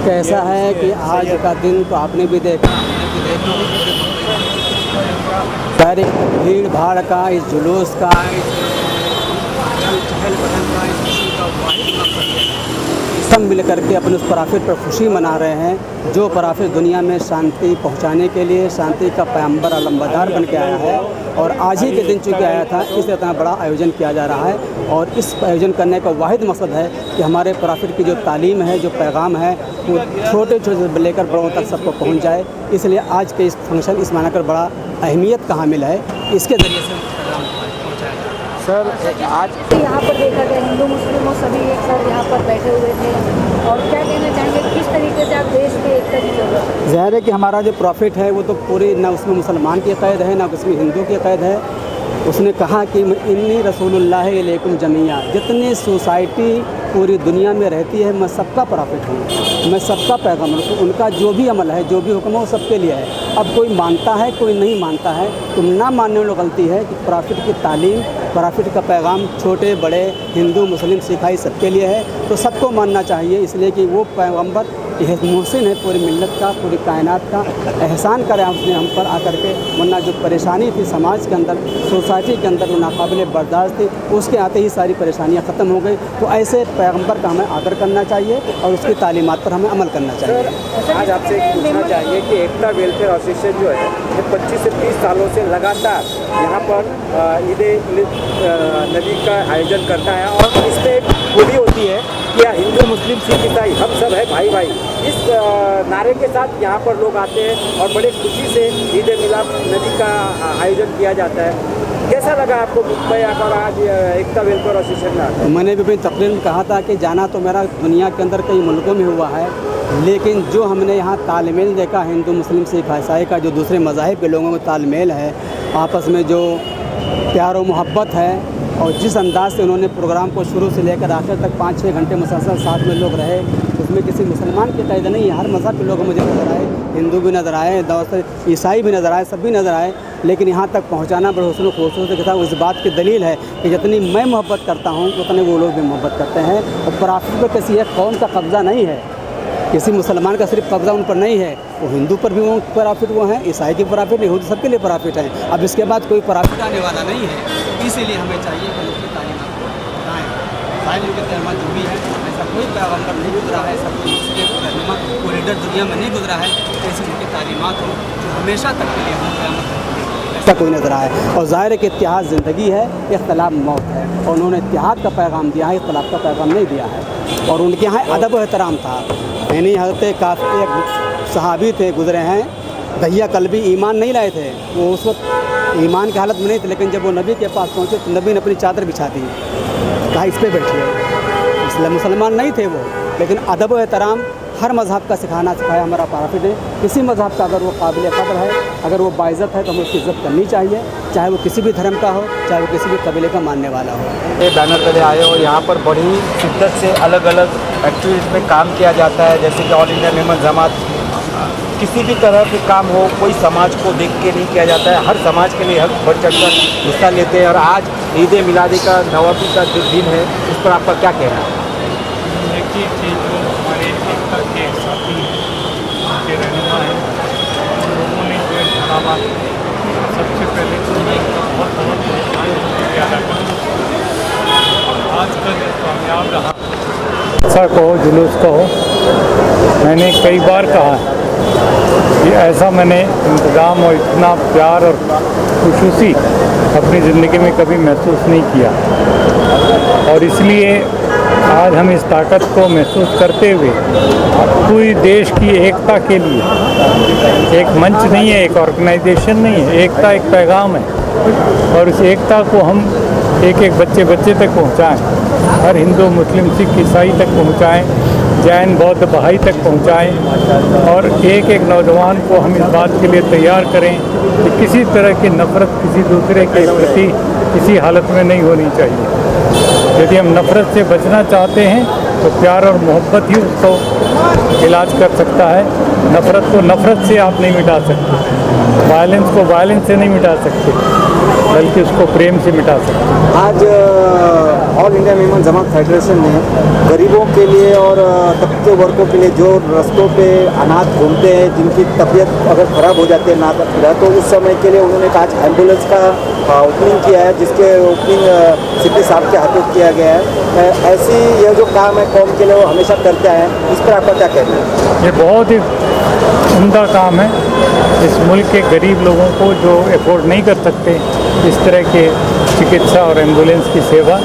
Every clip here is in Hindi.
कैसा है कि आज का दिन तो आपने भी देखा, सारी भीड़ भाड़ का, इस जुलूस का, सब मिल करके अपने उस प्राफिट पर खुशी मना रहे हैं जो प्राफिट दुनिया में शांति पहुंचाने के लिए, शांति का पैगंबर अलमबरदार बन के आया है। और आज ही के दिन चूँकि आया था, इसलिए इतना बड़ा आयोजन किया जा रहा है। और इस आयोजन करने का वाहिद मकसद है कि हमारे प्राफिट की जो तालीम है, जो पैगाम है, वो छोटे छोटे से लेकर बड़ों तक सबको पहुँच जाए। इसलिए आज के इस फंक्शन इस माना कर बड़ा अहमियत का हामिल है। इसके ज़रिए से सर आज यहाँ पर देखा गया हिंदू मुस्लिम सभी एक साथ यहाँ पर बैठे हुए थे, और क्या कहना चाहेंगे किस तरीके से आप देश के एकता की जरूरत है? ज़ाहिर है कि हमारा जो प्रॉफिट है वो तो पूरी ना उसमें मुसलमान की क़ैद है, ना उसमें हिंदू की क़ैद है। उसने कहा कि इन्नी रसूलुल्लाह अलैकुम जमीया, जितनी सोसाइटी पूरी दुनिया में रहती है मैं सबका प्रॉफिट हूँ, मैं सबका पैगाम हूँ। उनका जो भी अमल है, जो भी हुक्म है, वो सबके लिए है। अब कोई मानता है, कोई नहीं मानता है, तो ना मानने में गलती है कि प्रॉफिट की तालीम, प्रॉफिट का पैगाम छोटे बड़े, हिंदू मुस्लिम सिखाई सबके लिए है, तो सबको मानना चाहिए। इसलिए कि वो पैगम्बर मोहसिन है पूरी मिल्लत का, पूरी कायनात का एहसान करा उसने हम पर आकर के। वरना जो परेशानी थी समाज के अंदर, सोसाइटी के अंदर, वो नाकाबिल बर्दाश्त थी, उसके आते ही सारी परेशानियाँ ख़त्म हो गई। तो ऐसे पैगम्बर का हमें आदर करना चाहिए और उसकी तालीमात पर हमें अमल करना चाहिए। सर आज आपसे पूछना चाहिए कि एकता वेलफेयर एसोसिएशन जो है ये 25 से 30 सालों से लगातार यहाँ पर ईद नबी का आयोजन करता है, और इस पर बोली होती है कि हिंदू मुस्लिम सिख ईसाई हम सब है भाई भाई। इस नारे के साथ यहाँ पर लोग आते हैं और बड़े खुशी से ईद मिलाद नबी का आयोजन किया जाता है। कैसा लगा आपको मुंबई आकर आज एकता वेलफेयर एसोसिएशन का? मैंने भी अपनी तकरीर में कहा था कि जाना तो मेरा दुनिया के अंदर कई मुल्कों में हुआ है, लेकिन जो हमने यहाँ तालमेल देखा हिंदू मुस्लिम सिख ईसाई का, जो दूसरे मज़ाहिब के लोगों में तालमेल है, आपस में जो प्यार और मोहब्बत है, और जिस अंदाज़ से उन्होंने प्रोग्राम को शुरू से लेकर आखिर तक 5-6 घंटे मुसलसल साथ में लोग रहे, उसमें किसी मुसलमान की कैद नहीं है। हर मज़हब के लोग मुझे नज़र आए, हिंदू भी नज़र आए, ईसाई भी नज़र आए, सब भी नज़र आए। लेकिन यहाँ तक पहुँचाना बड़े हुस्न खूबसूरती के साथ इस बात की दलील है कि जितनी मैं मोहब्बत करता हूँ उतने वो लोग भी मोहब्बत करते हैं। और प्राफिट पर किसी एक कौम का कब्ज़ा नहीं है, किसी मुसलमान का सिर्फ कब्ज़ा उन पर नहीं है, वो हिंदू पर भी वो प्रॉफिट वो हैं, ईसाई की प्रॉफिट, यहूदी सबके लिए प्रॉफिट है। अब इसके बाद कोई प्रॉफिट आने वाला नहीं है। इसीलिए हमें चाहिए कि उसकी तालीमात को बताएँ। साहिब की तालीमात जो भी है, ऐसा कोई पैगम्बर नहीं गुजरा है, ऐसा कोई रहनुमा कोई लीडर दुनिया में नहीं गुजरा है ऐसी उनकी तालीमात हो जो हमेशा तक के लिए हम ऐसा कोई नज़र आए। और ज़ाहिर है कि इत्तेहाद ज़िंदगी है, इख्तिलाफ मौत है, और उन्होंने इत्तेहाद का पैगाम दिया है, इख्तिलाफ का पैगाम नहीं दिया है। और उनके यहाँ अदब और एहतराम था। यानी हज़रत काफ़ी एक सहाबी थे गुज़रे हैं, दहिया कल्बी ईमान नहीं लाए थे, वो उस वक्त ईमान की हालत में नहीं थे, लेकिन जब वो नबी के पास पहुँचे तो नबी ने अपनी चादर बिछा दी, कहा इस पर बैठिए। इसलिए मुसलमान नहीं थे वो, लेकिन अदब और एहतराम हर मज़हब का सिखाया हमारा प्रॉफिट है। किसी मज़हब का अगर वो काबिल क़द्र है, अगर वो बाइज़्ज़त है, तो हमें उसकी इज़्ज़त करनी चाहिए, चाहे वो किसी भी धर्म का हो, चाहे वो किसी भी कबीले का मानने वाला हो। ये बैनर तले आए और यहाँ पर बड़ी शिद्दत से अलग अलग एक्टिविटीज़ में काम किया जाता है, जैसे कि ऑल इंडिया मेमन जमात। किसी भी तरह के काम हो, कोई समाज को देख के नहीं किया जाता है, हर समाज के लिए हक बढ़ चढ़ कर हिस्सा लेते हैं। और आज ईद मिलादी का नवाबी का जो दिन है, इस पर आपका क्या कहना है? देखिए कि जो हमारे एकता के साथी उनके रहनुमा हैं, उन लोगों ने जो इस्लामाबाद सबसे पहले बहुत आज का जो कामयाब रहा, ऐसा कहो जुलूस कहो, मैंने कई बार कहा है कि ऐसा मैंने इंतज़ाम और इतना प्यार और खुशूसी अपनी ज़िंदगी में कभी महसूस नहीं किया। और इसलिए आज हम इस ताकत को महसूस करते हुए पूरी देश की एकता के लिए, एक मंच नहीं है, एक ऑर्गेनाइजेशन नहीं है, एकता एक पैगाम है, और उस एकता को हम एक एक बच्चे तक पहुंचाएं, हर हिंदू मुस्लिम सिख ईसाई तक पहुंचाएं, जैन बौद्ध बहाई तक पहुंचाएं, और एक एक नौजवान को हम इस बात के लिए तैयार करें कि किसी तरह की नफ़रत किसी दूसरे के प्रति किसी हालत में नहीं होनी चाहिए। यदि हम नफ़रत से बचना चाहते हैं तो प्यार और मोहब्बत ही उसको इलाज कर सकता है। नफ़रत को नफ़रत से आप नहीं मिटा सकते, वायलेंस को वायलेंस से नहीं मिटा सकते, बल्कि उसको प्रेम से मिटा सकते। आज ऑल इंडिया मेमन जमात फेडरेशन ने गरीबों के लिए और तबके वर्गों के लिए जो रास्तों पे अनाथ घूमते हैं, जिनकी तबीयत अगर ख़राब हो जाती है ना तो उस समय के लिए उन्होंने आज एम्बुलेंस का ओपनिंग किया है, जिसके ओपनिंग सिटी साहब के हाथों किया गया है। ऐसी यह जो काम है कौम के लिए वो हमेशा करते हैं, इस पर आपका क्या कहना है? ये बहुत ही उम्दा काम है। इस मुल्क के गरीब लोगों को जो अफोर्ड नहीं कर सकते इस तरह के चिकित्सा और एम्बुलेंस की सेवा,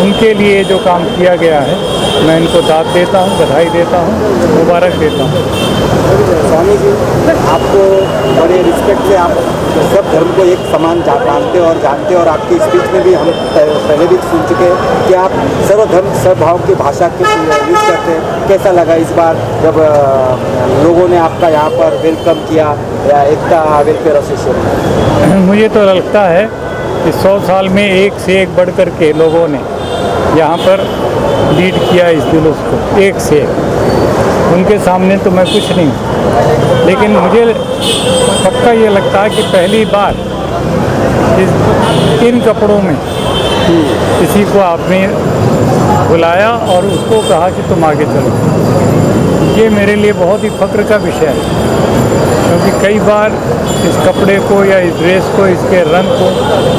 उनके लिए जो काम किया गया है, मैं इनको दाद देता हूँ, बधाई देता हूँ, मुबारक देता हूँ। स्वामी जी, आपको बड़े रिस्पेक्ट से आप सब धर्म को एक समान मानते और जानते हैं, और आपकी स्पीच में भी हम पहले भी सुन चुके हैं कि आप सर्वधर्म सर्वभाव की भाषा के यूज़ करते हैं। कैसा लगा इस बार जब लोगों ने आपका यहाँ पर वेलकम किया, या एकता वेलफेयर एसोसिएशन? मुझे तो लगता है कि 100 साल में एक से एक बढ़ कर के लोगों ने यहाँ पर लीड किया इस जुलूस को, एक से एक। उनके सामने तो मैं कुछ नहीं हूँ, लेकिन मुझे पक्का ये लगता है कि पहली बार इन कपड़ों में किसी को आपने बुलाया और उसको कहा कि तुम आगे चलो। ये मेरे लिए बहुत ही फ़ख्र का विषय है, क्योंकि कई बार इस कपड़े को या इस ड्रेस को, इसके रंग को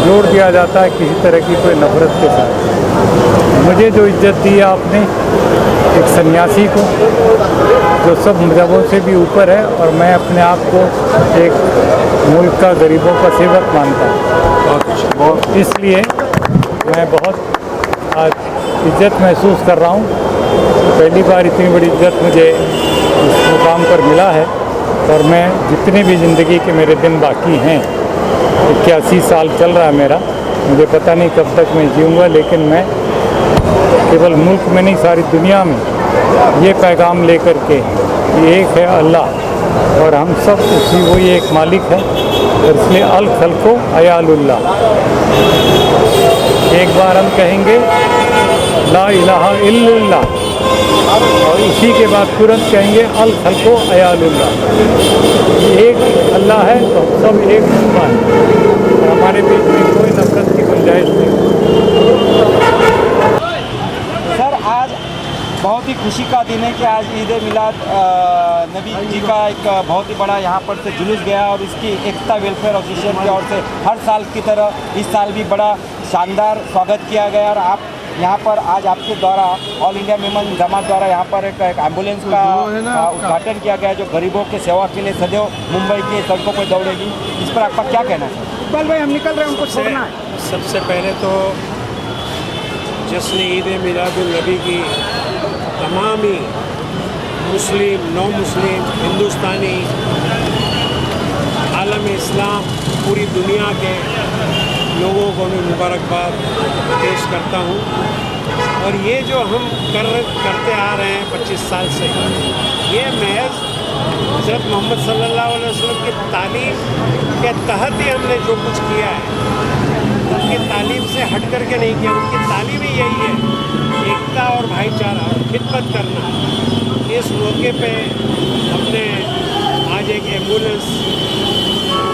जोड़ दिया जाता है किसी तरह की कोई नफ़रत के साथ। मुझे जो इज्जत दी आपने एक सन्यासी को, जो सब मज़हबों से भी ऊपर है, और मैं अपने आप को एक मुल्क का गरीबों का सेवक मानता हूँ, इसलिए मैं बहुत आज इज्जत महसूस कर रहा हूँ। पहली बार इतनी बड़ी इज्जत मुझे इस मुकाम पर मिला है, और मैं जितने भी ज़िंदगी के मेरे दिन बाकी हैं, 81 साल चल रहा है मेरा, मुझे पता नहीं कब तक मैं जीऊँगा, लेकिन मैं केवल मुल्क में नहीं सारी दुनिया में ये पैगाम लेकर के कि एक है अल्लाह और हम सब उसी वही एक मालिक है, और इसलिए अल खल्को अयालुल्लाह। एक बार हम कहेंगे ला इलाहा इल्लल्लाह, और इसी के बाद तुरंत कहेंगे अल खल्को अयालुल्लाह। ये एक अल्लाह है तो सब एक अल्लाह है, और हमारे बीच में कोई नफरत की गुंजाइश नहीं। सर, आज बहुत ही खुशी का दिन है कि आज ईद मिलाद नबी जी का एक बहुत ही बड़ा यहाँ पर से जुलूस गया, और इसकी एकता वेलफेयर एसोसिएशन की ओर से हर साल की तरह इस साल भी बड़ा शानदार स्वागत किया गया। और आप यहाँ पर आज आपके द्वारा ऑल इंडिया मेमन जमात द्वारा यहाँ पर एक एम्बुलेंस का उद्घाटन किया गया, जो गरीबों के सेवा के लिए सदैव मुंबई की सड़कों पर दौड़ेगी। इस पर आपका क्या कहना है? इकबाल भाई, हम निकल रहे हैं, हमको छोड़ना है। सबसे पहले तो जश्न ईद मिलादुल नबी की तमाम ही मुस्लिम, नौ मुस्लिम, हिंदुस्तानी, आलम इस्लाम, पूरी दुनिया के लोगों को मैं मुबारकबाद पेश करता हूँ। और ये जो हम करते आ रहे हैं 25 साल से, ये महज हज़रत मोहम्मद सल्लल्लाहु अलैहि वसल्लम की तालीम के तहत ही हमने जो कुछ किया है, उनकी तालीम से हट करके नहीं किया। उनकी तालीम ही यही है, एकता और भाईचारा और खिदमत करना। इस मौके पे हमने आज एक एम्बुलेंस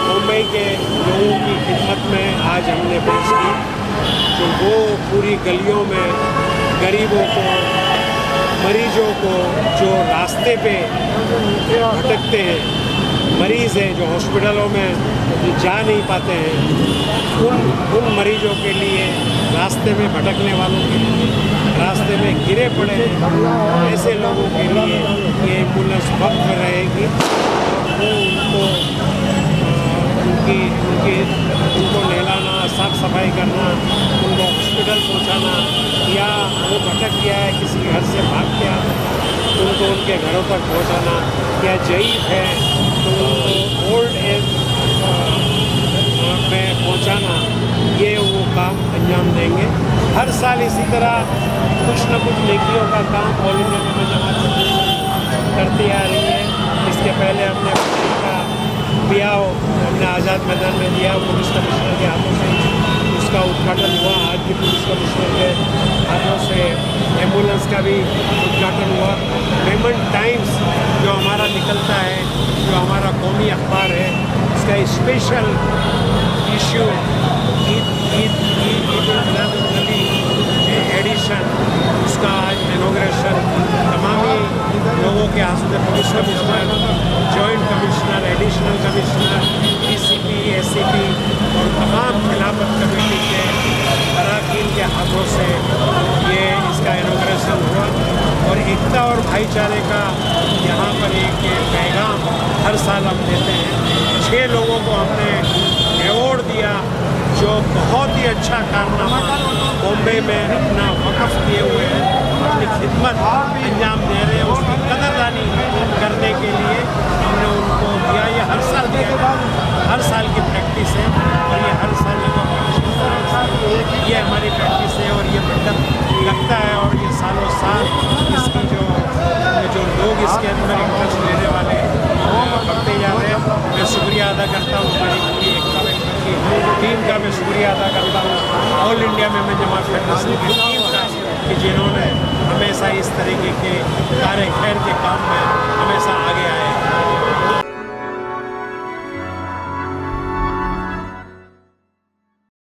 मुंबई के लोगों की खिदमत में आज हमने पेश की, तो वो पूरी गलियों में गरीबों को, मरीजों को जो रास्ते पे भटकते हैं, मरीज़ हैं जो हॉस्पिटलों में जा नहीं पाते हैं, उन मरीजों के लिए, रास्ते में भटकने वालों के लिए, रास्ते में गिरे पड़े ऐसे लोगों के लिए ये एम्बुलेंस वक्त में रहेगी। वो उनको नहलाना, साफ सफाई करना, उनको हॉस्पिटल पहुंचाना, या वो भटक गया है किसी घर से भाग गया तो उनको उनके घरों तक पहुंचाना, या ज़ईफ़ है तो उनको ओल्ड एज में पहुंचाना, ये वो काम अंजाम देंगे। हर साल इसी तरह कुछ न कुछ नेकियों का काम ऑल इंडिया मेमन जमात करती आ रही है। इसके पहले हमने बकरी का ब्याह हमने आज़ाद मैदान में दिया पुलिस कमिश्नर के हाथों से, उसके उसका उद्घाटन हुआ। आज की पुलिस कमिश्नर के हाथों से एम्बुलेंस का भी उद्घाटन हुआ। पेमेंट टाइम्स जो हमारा निकलता है, जो हमारा कौमी अखबार है, उसका स्पेशल इशू एडिशन, उसका आज इनॉग्रेशन तमामी लोगों के हस्ते police commissioner, joint commissioner, additional commissioner, DCP, ACP और तमाम खिलाफत कमेटी के अरकान के हाथों से ये इसका इनॉग्रेशन हुआ। और एकता और भाईचारे का यहाँ पर एक पैगाम हर साल हम देते हैं। 6 लोगों को हमने अवॉर्ड दिया जो बहुत ही अच्छा कारनामा बॉम्बे में अपना वक़्फ़ किए हुए हैं, अपनी खिदमत अंजाम दे रहे हैं। उसकी कदरदानी करने के लिए हमने उनको दिया। ये हर साल दिया जाता है, हर साल की प्रैक्टिस है और ये हर साल ये हमारी प्रैक्टिस है और ये मतलब लगता है। और ये सालों साल इसकी जो लोग इसके अंदर इंटरेस्ट लेने वाले बढ़ते जा रहे हैं। मैं शुक्रिया अदा करता हूँ हमारी पूरी एकता की टीम का, मैं शुक्रिया अदा करता हूँ ऑल इंडिया में जमात फेडरेशन की टीम का कि जिन्होंने हमेशा इस तरीके के कार्य खैर